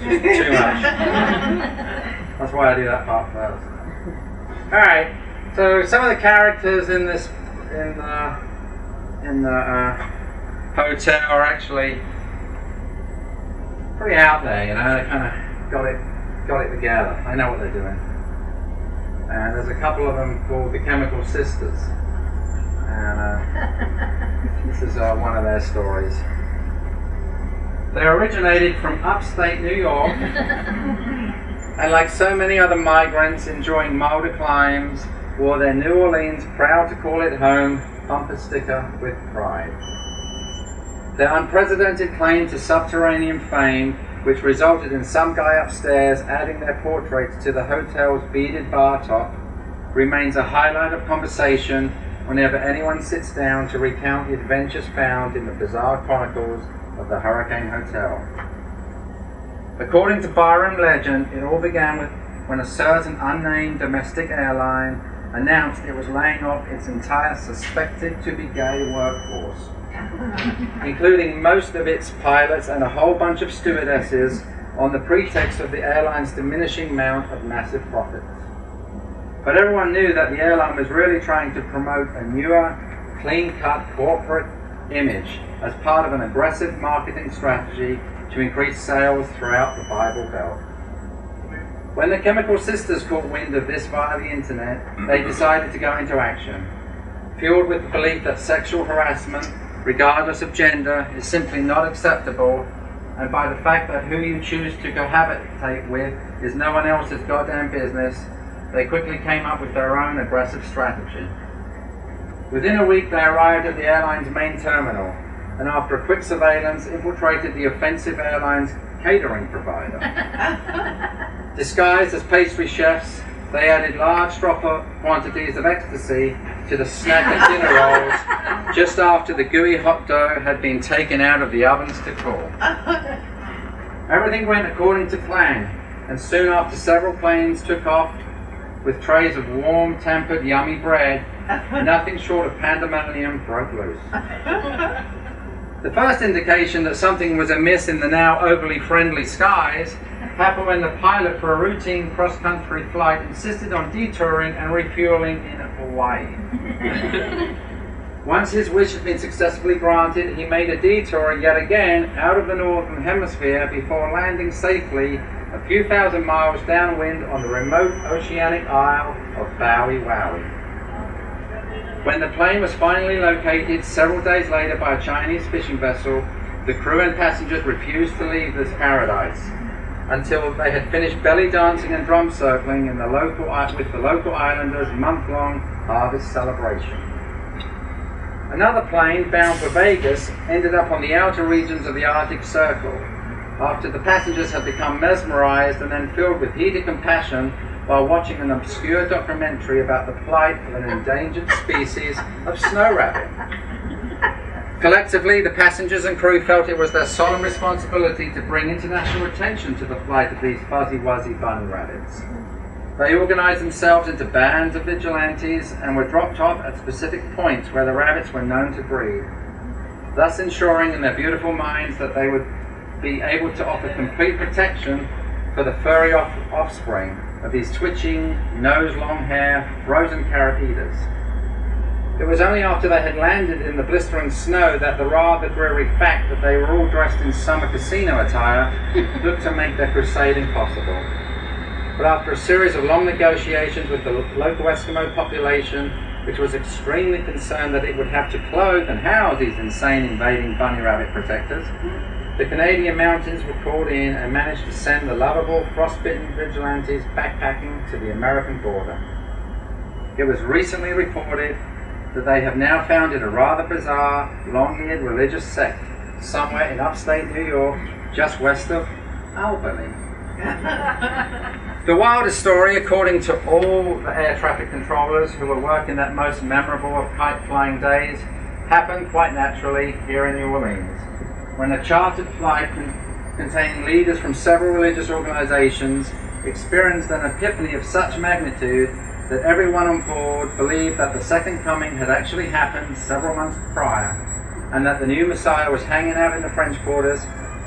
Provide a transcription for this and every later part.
was just too much. That's why I do that part first. Alright, so some of the characters in this, in the hotel are actually pretty out there, you know, they kind of got it together. They know what they're doing. And there's a couple of them called the Chemical Sisters. And this is one of their stories. They originated from upstate New York, and like so many other migrants enjoying milder climes, wore their New Orleans proud to call it home bumper sticker with pride. Their unprecedented claim to subterranean fame, which resulted in some guy upstairs adding their portraits to the hotel's beaded bar top, remains a highlight of conversation whenever anyone sits down to recount the adventures found in the bizarre chronicles of the Hurricane Hotel. According to barroom legend, it all began when a certain unnamed domestic airline announced it was laying off its entire suspected-to-be-gay workforce, including most of its pilots and a whole bunch of stewardesses, on the pretext of the airline's diminishing amount of massive profits. But everyone knew that the airline was really trying to promote a newer, clean-cut corporate image as part of an aggressive marketing strategy to increase sales throughout the Bible Belt. When the Chemical Sisters caught wind of this via the internet, they decided to go into action, fueled with the belief that sexual harassment, regardless of gender, is simply not acceptable, and by the fact that who you choose to cohabitate with is no one else's goddamn business. They quickly came up with their own aggressive strategy. Within a week, they arrived at the airline's main terminal, and after a quick surveillance, infiltrated the offensive airline's catering provider. Disguised as pastry chefs, they added large dropper quantities of ecstasy to the snack and dinner rolls just after the gooey hot dough had been taken out of the ovens to cool. Everything went according to plan, and soon after several planes took off with trays of warm, tempered, yummy bread, nothing short of pandemonium broke loose. The first indication that something was amiss in the now overly friendly skies happened when the pilot for a routine cross-country flight insisted on detouring and refueling in Hawaii. Once his wish had been successfully granted, he made a detour yet again out of the northern hemisphere before landing safely a few thousand miles downwind on the remote oceanic isle of Bowie Wowie. When the plane was finally located several days later by a Chinese fishing vessel, the crew and passengers refused to leave this paradise until they had finished belly dancing and drum circling with the local islanders' month-long harvest celebration. Another plane bound for Vegas ended up on the outer regions of the Arctic Circle after the passengers had become mesmerized and then filled with heated compassion while watching an obscure documentary about the plight of an endangered species of snow rabbit. Collectively, the passengers and crew felt it was their solemn responsibility to bring international attention to the plight of these fuzzy-wuzzy bunny rabbits. They organized themselves into bands of vigilantes and were dropped off at specific points where the rabbits were known to breed, thus ensuring in their beautiful minds that they would be able to offer complete protection for the furry offspring of these twitching, nose-long hair, frozen carrot eaters. It was only after they had landed in the blistering snow that the rather dreary fact that they were all dressed in summer casino attire looked to make their crusade impossible. But after a series of long negotiations with the local Eskimo population, which was extremely concerned that it would have to clothe and house these insane invading bunny rabbit protectors, the Canadian mountains were called in and managed to send the lovable, frostbitten vigilantes backpacking to the American border. It was recently reported that they have now founded a rather bizarre, long-eared religious sect somewhere in upstate New York, just west of Albany. The wildest story, according to all the air traffic controllers who were working that most memorable of kite-flying days, happened quite naturally here in New Orleans, when a chartered flight containing leaders from several religious organizations experienced an epiphany of such magnitude that everyone on board believed that the second coming had actually happened several months prior, and that the new Messiah was hanging out in the French quarters,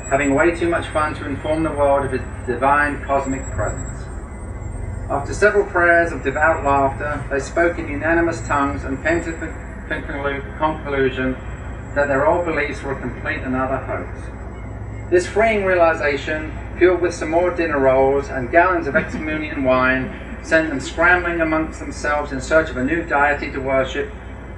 having way too much fun to inform the world of his divine cosmic presence. After several prayers of devout laughter, they spoke in unanimous tongues and came to the conclusion that their old beliefs were a complete and utter hoax. This freeing realization, fueled with some more dinner rolls and gallons of excommunion wine, sent them scrambling amongst themselves in search of a new deity to worship,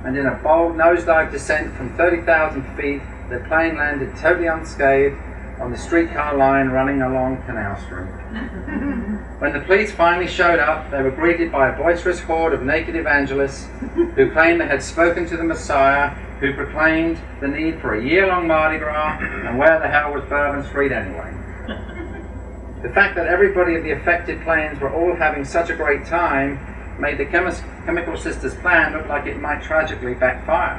and in a bold nosedive descent from 30,000 feet, their plane landed totally unscathed on the streetcar line running along Canal Street. When the police finally showed up, they were greeted by a boisterous horde of naked evangelists who claimed they had spoken to the Messiah, who proclaimed the need for a year-long Mardi Gras, and where the hell was Bourbon Street anyway? The fact that everybody of the affected planes were all having such a great time made the Chemical Sisters' plan look like it might tragically backfire,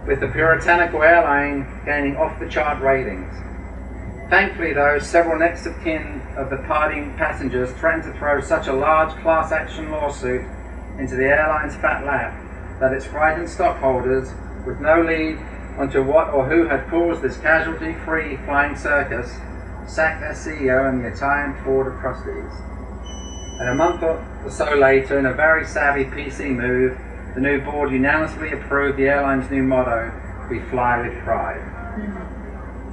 with the puritanical airline gaining off-the-chart ratings. Thankfully, though, several next of kin of the partying passengers threatened to throw such a large class-action lawsuit into the airline's fat lap that its frightened stockholders, with no lead onto what or who had caused this casualty-free flying circus, sacked their CEO and the Italian board of trustees. And a month or so later, in a very savvy PC move, the new board unanimously approved the airline's new motto, "We fly with pride."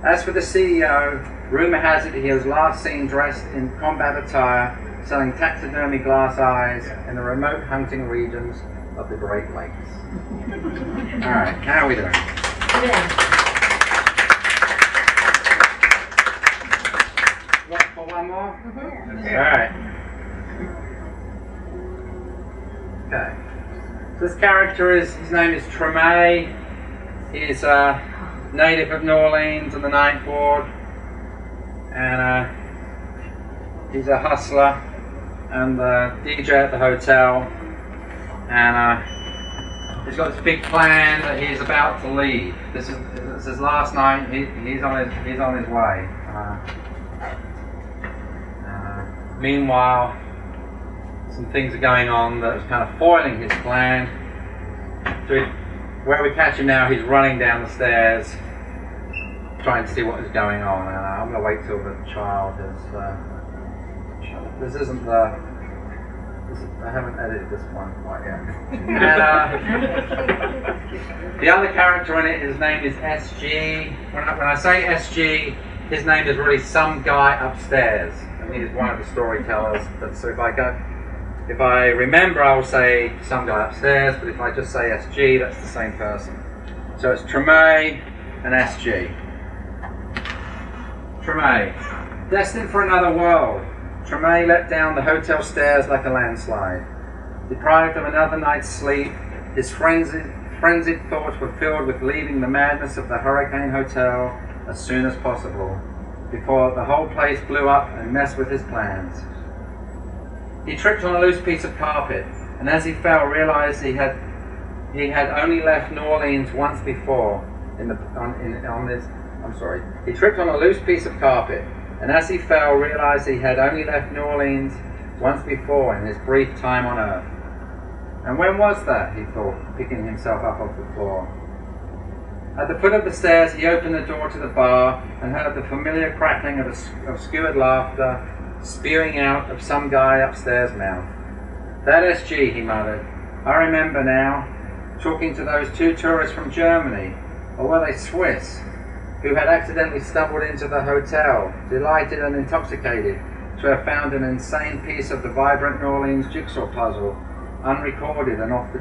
As for the CEO, rumor has it he was last seen dressed in combat attire, selling taxidermy glass eyes in the remote hunting regions of the Great Lakes. Alright, how are we doing? For one more? Alright. Okay. This character his name is Treme. He's a native of New Orleans and the Ninth Ward. And he's a hustler and the DJ at the hotel. And he's got this big plan that he's about to leave. This is his last night. He's on his way. Meanwhile, some things are going on that are kind of foiling his plan. So where we catch him now, he's running down the stairs, trying to see what is going on. And I'm going to wait till the child has. This isn't the. I haven't edited this one quite yet. And the other character in it, his name is SG. When I say SG, his name is really some guy upstairs. I mean, he's one of the storytellers. But so if I remember, I will say some guy upstairs. But if I just say SG, that's the same person. So it's Treme and SG. Treme, destined for another world. Treme let down the hotel stairs like a landslide. Deprived of another night's sleep, his frenzied thoughts were filled with leaving the madness of the Hurricane Hotel as soon as possible, before the whole place blew up and messed with his plans. He tripped on a loose piece of carpet, and as he fell, realized he had only left New Orleans once before. He tripped on a loose piece of carpet, and as he fell, realized he had only left New Orleans once before in his brief time on Earth. And when was that, he thought, picking himself up off the floor. At the foot of the stairs, he opened the door to the bar and heard the familiar crackling of skewered laughter spewing out of some guy upstairs' mouth. "That SG," he muttered. "I remember now, talking to those two tourists from Germany, or were they Swiss, who had accidentally stumbled into the hotel, delighted and intoxicated to have found an insane piece of the vibrant New Orleans jigsaw puzzle, unrecorded and off the